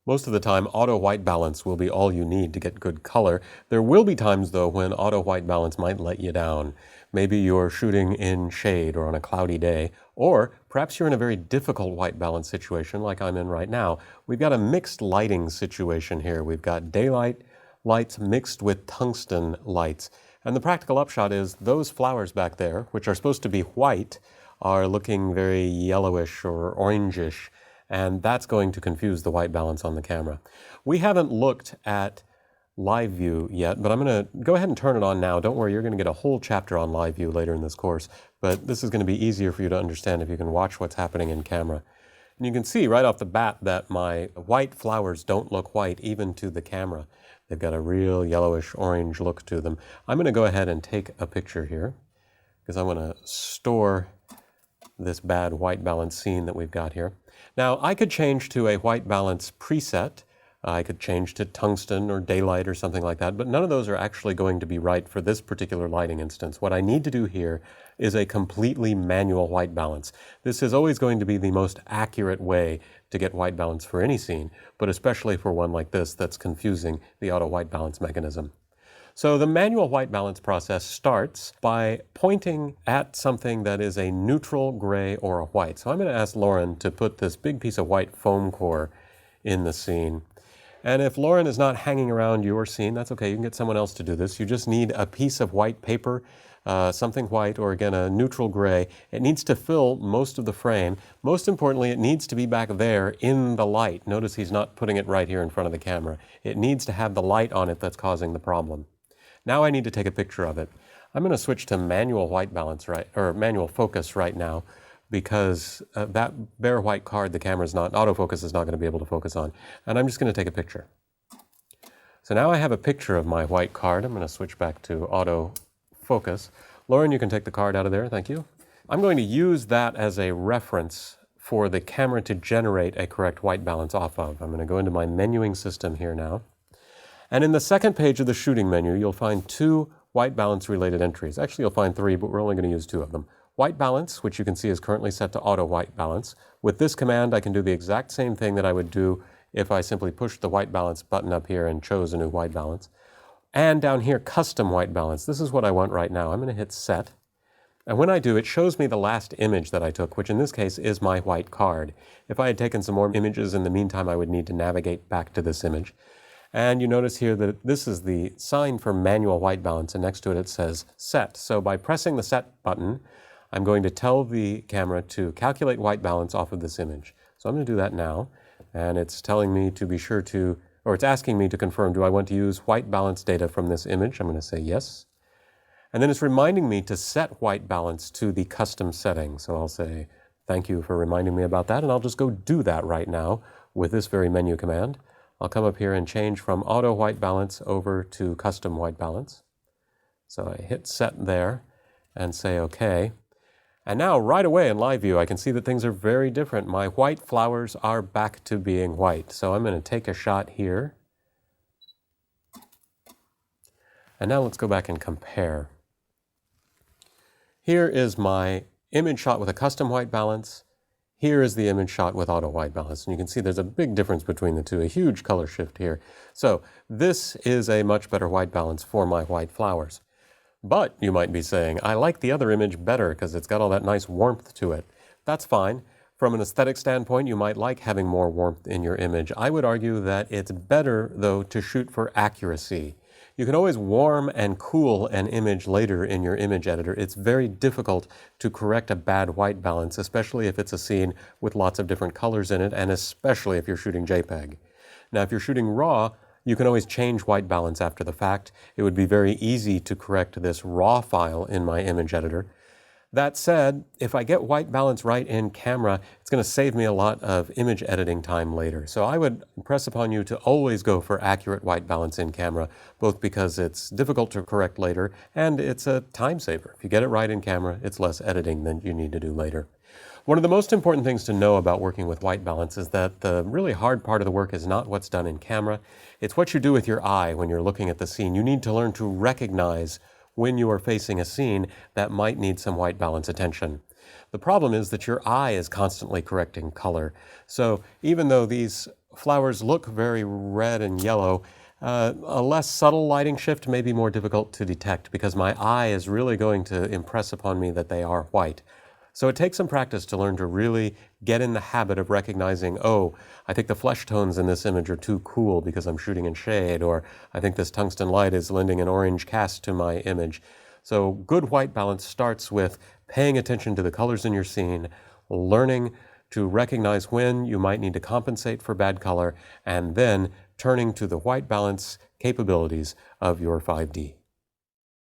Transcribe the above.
Most of the time, auto white balance will be all you need to get good color. There will be times, though, when auto white balance might let you down. Maybe you're shooting in shade or on a cloudy day, or perhaps you're in a very difficult white balance situation like I'm in right now. We've got a mixed lighting situation here. We've got daylight lights mixed with tungsten lights. And the practical upshot is those flowers back there, which are supposed to be white, are looking very yellowish or orangish, and that's going to confuse the white balance on the camera. We haven't looked at live view yet, but I'm going to go ahead and turn it on now. Don't worry, you're going to get a whole chapter on live view later in this course, but this is going to be easier for you to understand if you can watch what's happening in camera. And you can see right off the bat that my white flowers don't look white even to the camera. They've got a real yellowish orange look to them. I'm going to go ahead and take a picture here because I want to store this bad white balance scene that we've got here. Now, I could change to a white balance preset. I could change to tungsten or daylight or something like that, but none of those are actually going to be right for this particular lighting instance. What I need to do here is a completely manual white balance. This is always going to be the most accurate way to get white balance for any scene, but especially for one like this that's confusing the auto white balance mechanism. So the manual white balance process starts by pointing at something that is a neutral gray or a white. So I'm going to ask Lauren to put this big piece of white foam core in the scene. And if Lauren is not hanging around your scene, that's okay. You can get someone else to do this. You just need a piece of white paper, something white, or again, a neutral gray. It needs to fill most of the frame. Most importantly, it needs to be back there in the light. Notice he's not putting it right here in front of the camera. It needs to have the light on it that's causing the problem. Now I need to take a picture of it. I'm going to switch to manual white balance or manual focus right now because that bare white card the camera's not, autofocus is not going to be able to focus on. And I'm just going to take a picture. So now I have a picture of my white card. I'm going to switch back to autofocus. Lauren, you can take the card out of there. Thank you. I'm going to use that as a reference for the camera to generate a correct white balance off of. I'm going to go into my menuing system here now. And in the second page of the shooting menu, you'll find two white balance related entries. Actually, you'll find three, but we're only going to use two of them. White balance, which you can see is currently set to auto white balance. With this command, I can do the exact same thing that I would do if I simply pushed the white balance button up here and chose a new white balance. And down here, custom white balance. This is what I want right now. I'm going to hit set. And when I do, it shows me the last image that I took, which in this case is my white card. If I had taken some more images in the meantime, I would need to navigate back to this image. And you notice here that this is the sign for manual white balance, and next to it, it says set. So by pressing the set button, I'm going to tell the camera to calculate white balance off of this image. So I'm going to do that now, and it's telling me to be sure to, or it's asking me to confirm, do I want to use white balance data from this image? I'm going to say yes. And then it's reminding me to set white balance to the custom setting. So I'll say, thank you for reminding me about that, and I'll just go do that right now with this very menu command. I'll come up here and change from auto white balance over to custom white balance. So I hit set there and say OK. And now right away in live view, I can see that things are very different. My white flowers are back to being white. So I'm going to take a shot here. And now let's go back and compare. Here is my image shot with a custom white balance. Here is the image shot with auto white balance, and you can see there's a big difference between the two, a huge color shift here. So this is a much better white balance for my white flowers. But you might be saying, I like the other image better because it's got all that nice warmth to it. That's fine. From an aesthetic standpoint, you might like having more warmth in your image. I would argue that it's better, though, to shoot for accuracy. You can always warm and cool an image later in your image editor. It's very difficult to correct a bad white balance, especially if it's a scene with lots of different colors in it, and especially if you're shooting JPEG. Now, if you're shooting RAW, you can always change white balance after the fact. It would be very easy to correct this RAW file in my image editor. That said, if I get white balance right in camera, it's going to save me a lot of image editing time later. So I would impress upon you to always go for accurate white balance in camera, both because it's difficult to correct later and it's a time saver. If you get it right in camera, it's less editing than you need to do later. One of the most important things to know about working with white balance is that the really hard part of the work is not what's done in camera. It's what you do with your eye when you're looking at the scene. You need to learn to recognize when you are facing a scene that might need some white balance attention. The problem is that your eye is constantly correcting color. So even though these flowers look very red and yellow, a less subtle lighting shift may be more difficult to detect because my eye is really going to impress upon me that they are white. So it takes some practice to learn to really get in the habit of recognizing, oh, I think the flesh tones in this image are too cool because I'm shooting in shade, or I think this tungsten light is lending an orange cast to my image. So good white balance starts with paying attention to the colors in your scene, learning to recognize when you might need to compensate for bad color, and then turning to the white balance capabilities of your 5D.